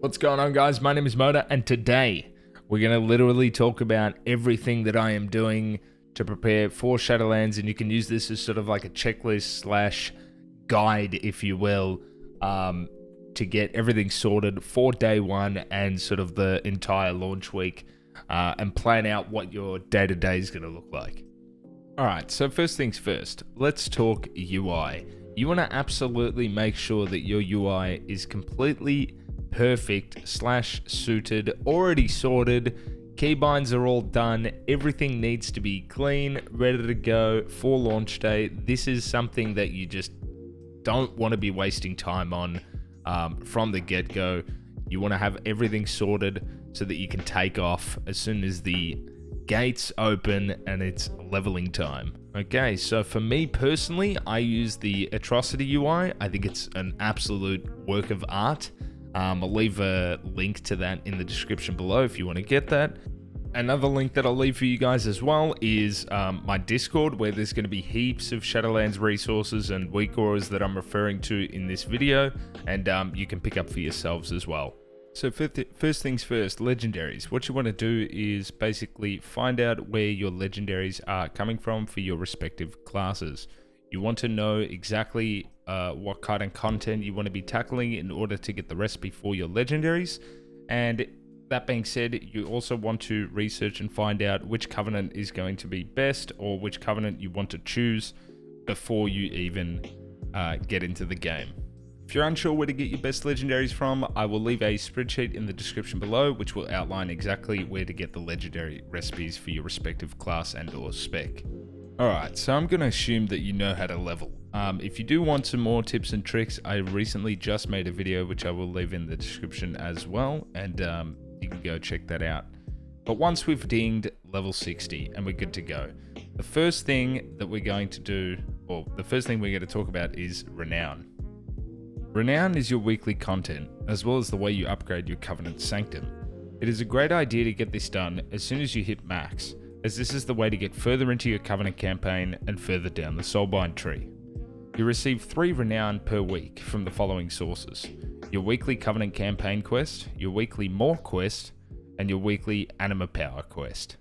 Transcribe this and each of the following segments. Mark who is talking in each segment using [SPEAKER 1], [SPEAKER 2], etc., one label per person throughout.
[SPEAKER 1] What's going on, guys? My name is Moda, and today we're going to literally talk about everything that I am doing to prepare for Shadowlands, and you can use this as sort of like a checklist slash guide, if you will, to get everything sorted for day one and sort of the entire launch week, and plan out what your day-to-day is going to look like. Alright, so first things first, let's talk UI. You want to absolutely make sure that your UI is completely perfect slash suited, already sorted, keybinds are all done, everything needs to be clean, ready to go for launch day. This is something that you just don't want to be wasting time on from the get-go. You want to have everything sorted so that you can take off as soon as the gates open and it's leveling time. Okay, so for me personally, I use the Atrocity UI. I think it's an absolute work of art. I'll leave a link to that in the description below if you want to get that. Another link that I'll leave for you guys as well is my Discord, where there's going to be heaps of Shadowlands resources and week auras that I'm referring to in this video, and you can pick up for yourselves as well. So first things first, legendaries. What you want to do is basically find out where your legendaries are coming from for your respective classes. You want to know exactly what kind of content you want to be tackling in order to get the recipe for your legendaries. And that being said, you also want to research and find out which covenant is going to be best, or which covenant you want to choose before you even get into the game. If you're unsure where to get your best legendaries from, I will leave a spreadsheet in the description below, which will outline exactly where to get the legendary recipes for your respective class and or spec. Alright, so I'm going to assume that you know how to level. If you do want some more tips and tricks, I recently just made a video which I will leave in the description as well, and you can go check that out. But once we've dinged level 60 and we're good to go, the first thing that we're going to do, or the first thing we're going to talk about, is Renown. Renown is your weekly content, as well as the way you upgrade your Covenant Sanctum. It is a great idea to get this done as soon as you hit max, as this is the way to get further into your Covenant campaign and further down the Soulbind tree. You receive 3 Renown per week from the following sources: your weekly Covenant campaign quest, your weekly Maw quest, and your weekly Anima Power quest.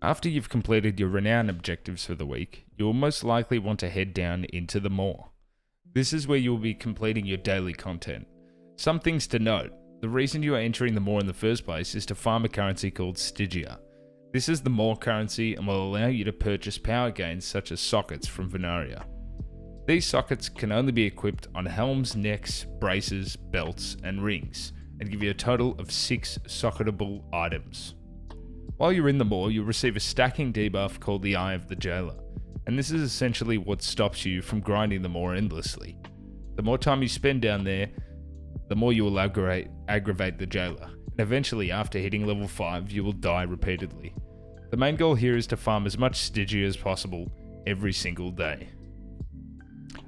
[SPEAKER 1] After you've completed your Renown objectives for the week, you will most likely want to head down into the Maw. This is where you will be completing your daily content. Some things to note: the reason you are entering the Maw in the first place is to farm a currency called Stygia. This is the Maw currency and will allow you to purchase power gains such as sockets from Venaria. These sockets can only be equipped on helms, necks, braces, belts, and rings, and give you a total of 6 socketable items. While you're in the Maw, you'll receive a stacking debuff called the Eye of the Jailer, and this is essentially what stops you from grinding the Maw endlessly. The more time you spend down there, the more you will aggravate the Jailer, and eventually after hitting level 5 you will die repeatedly. The main goal here is to farm as much Stygia as possible every single day.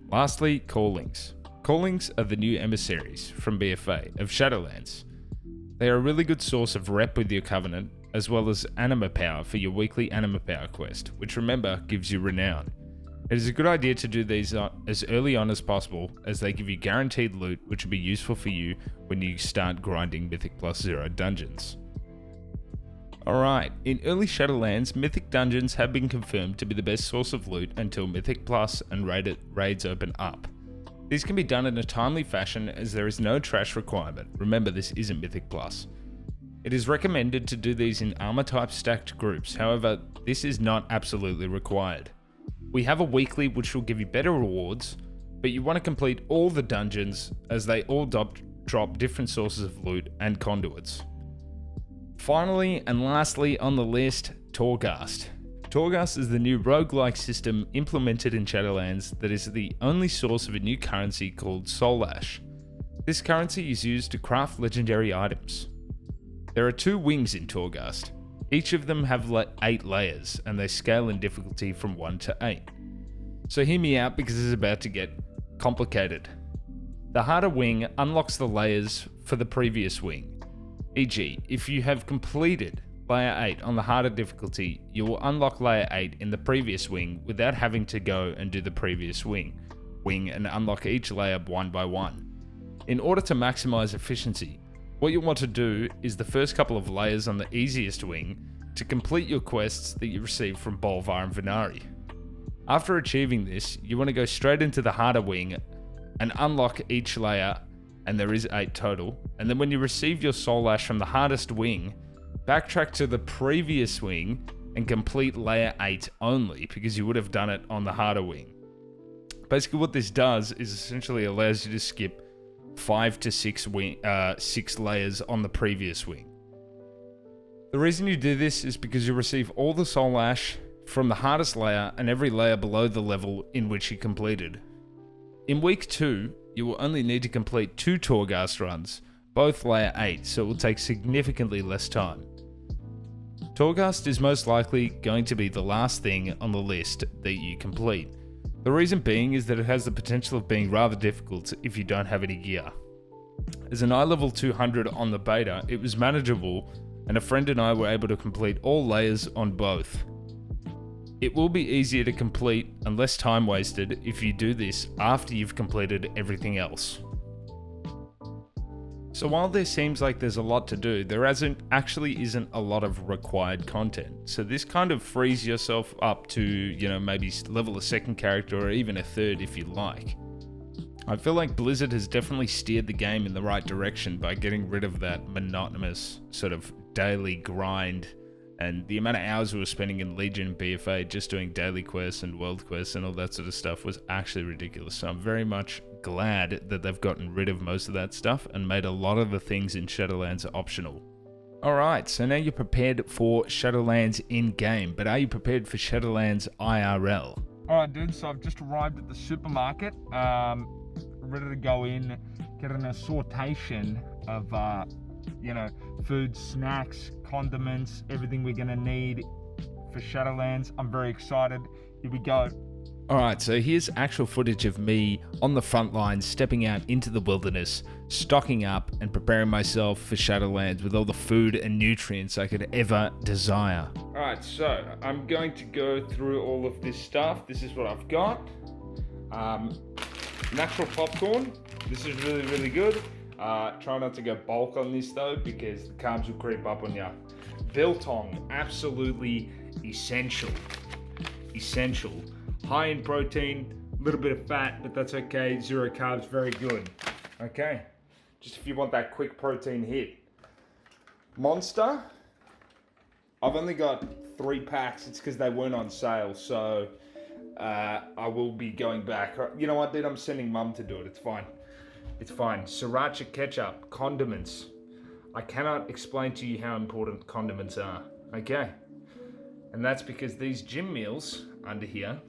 [SPEAKER 1] Lastly, Callings. Callings are the new emissaries from BFA of Shadowlands. They are a really good source of rep with your Covenant, as well as Anima Power for your weekly Anima Power quest, which, remember, gives you Renown. It is a good idea to do these as early on as possible, as they give you guaranteed loot, which will be useful for you when you start grinding Mythic Plus 0 dungeons. Alright, in early Shadowlands, Mythic dungeons have been confirmed to be the best source of loot until Mythic Plus and raids open up. These can be done in a timely fashion, as there is no trash requirement. Remember, this isn't Mythic Plus. It is recommended to do these in armor type stacked groups, however, this is not absolutely required. We have a weekly which will give you better rewards, but you want to complete all the dungeons as they all drop different sources of loot and conduits. Finally and lastly on the list, Torghast. Torghast is the new roguelike system implemented in Shadowlands that is the only source of a new currency called Soul Ash. This currency is used to craft legendary items. There are 2 wings in Torghast. Each of them have 8 layers, and they scale in difficulty from 1 to 8. So hear me out, because this is about to get complicated. The harder wing unlocks the layers for the previous wing. E.g., if you have completed Layer 8 on the harder difficulty, you will unlock Layer 8 in the previous wing without having to go and do the previous wing and unlock each layer one by one. In order to maximize efficiency, what you'll want to do is the first couple of layers on the easiest wing to complete your quests that you receive from Bolvar and Venari. After achieving this, you want to go straight into the harder wing and unlock each layer, and there is 8 total. And then when you receive your Soul Ash from the hardest wing, backtrack to the previous wing and complete layer 8 only, because you would have done it on the harder wing. Basically what this does is essentially allows you to skip 5 to 6 layers on the previous wing. The reason you do this is because you receive all the Soul Ash from the hardest layer and every layer below the level in which you completed. In week 2, you will only need to complete 2 Torghast runs, both layer 8, so it will take significantly less time. Torghast is most likely going to be the last thing on the list that you complete. The reason being is that it has the potential of being rather difficult if you don't have any gear. As an eye level 200 on the beta, it was manageable, and a friend and I were able to complete all layers on both. It will be easier to complete and less time wasted if you do this after you've completed everything else. So while there seems like there's a lot to do, there actually isn't a lot of required content. So this kind of frees yourself up to, maybe level a second character or even a third if you like. I feel like Blizzard has definitely steered the game in the right direction by getting rid of that monotonous sort of daily grind, and the amount of hours we were spending in Legion and BFA just doing daily quests and world quests and all that sort of stuff was actually ridiculous. So I'm very much glad that they've gotten rid of most of that stuff and made a lot of the things in Shadowlands optional. Alright, so now you're prepared for Shadowlands in-game, but are you prepared for Shadowlands IRL?
[SPEAKER 2] Alright dude, so I've just arrived at the supermarket, ready to go in, get an assortation of, food, snacks, condiments, everything we're gonna need for Shadowlands. I'm very excited. Here we go.
[SPEAKER 1] Alright, so here's actual footage of me on the front lines, stepping out into the wilderness, stocking up and preparing myself for Shadowlands with all the food and nutrients I could ever desire. Alright, so I'm going to go through all of this stuff. This is what I've got. Natural popcorn. This is really, really good. Try not to go bulk on this though, because the carbs will creep up on you. Biltong, absolutely essential. Essential. High in protein, a little bit of fat, but that's okay. 0 carbs, very good. Okay, just if you want that quick protein hit. Monster, I've only got 3 packs. It's because they weren't on sale, so I will be going back. You know what, dude? I'm sending mum to do it. It's fine. It's fine. Sriracha ketchup, condiments. I cannot explain to you how important condiments are. Okay, and that's because these gym meals under here,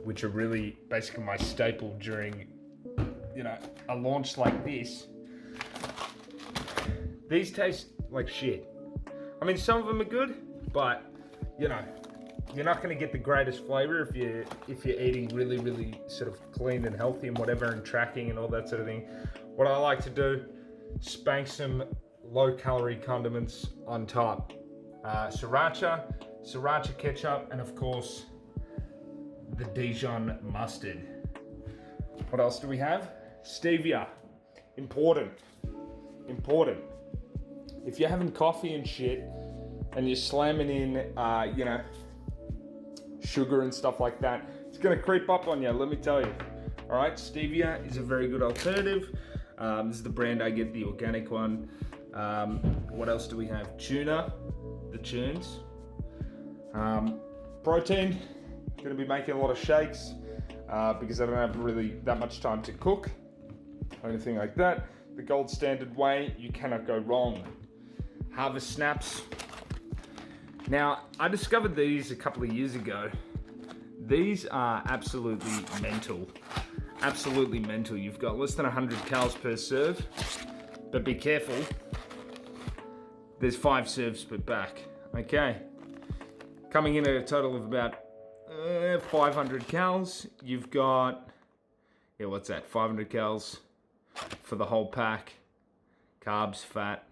[SPEAKER 1] which are really basically my staple during, a launch like this. These taste like shit. I mean, some of them are good, but you're not going to get the greatest flavor if you're eating really, really sort of clean and healthy and whatever, and tracking and all that sort of thing. What I like to do, spank some low-calorie condiments on top. Sriracha ketchup, and of course, the Dijon mustard. What else do we have? Stevia. Important. If you're having coffee and shit and you're slamming in, sugar and stuff like that, it's gonna creep up on you, let me tell you. All right, stevia is a very good alternative. This is the brand I get, the organic one. What else do we have? Tuna, the tunes. Protein. Going to be making a lot of shakes because I don't have really that much time to cook or anything like that. The gold standard way, you cannot go wrong. Harvest snaps. Now, I discovered these a couple of years ago. These are absolutely mental. Absolutely mental. You've got less than 100 calories per serve, but be careful. There's 5 serves per pack. Okay. Coming in at a total of about 500 calories. You've got, what's that? 500 calories for the whole pack. Carbs, fat.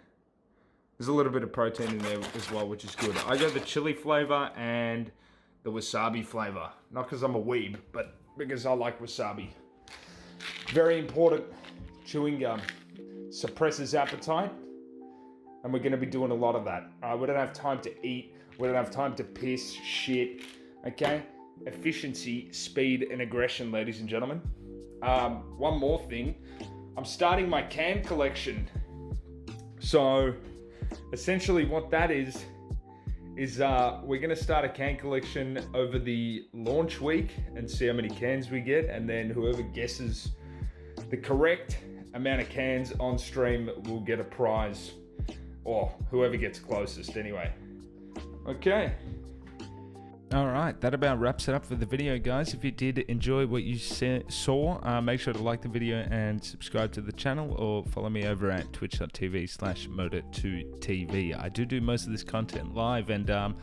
[SPEAKER 1] There's a little bit of protein in there as well, which is good. I got the chili flavor and the wasabi flavor. Not because I'm a weeb, but because I like wasabi. Very important. chewing gum suppresses appetite, and we're going to be doing a lot of that. We don't have time to eat. We don't have time to piss, shit. Okay? Efficiency, speed, and aggression, ladies and gentlemen. One more thing. I'm starting my can collection. So, essentially what that is we're going to start a can collection over the launch week and see how many cans we get, and then whoever guesses the correct amount of cans on stream will get a prize, or whoever gets closest anyway. Okay. All right, that about wraps it up for the video, guys. If you did enjoy what you saw, make sure to like the video and subscribe to the channel, or follow me over at twitch.tv/Moda2TV. I do most of this content live, and I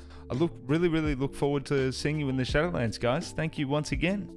[SPEAKER 1] really look forward to seeing you in the Shadowlands, guys. Thank you once again.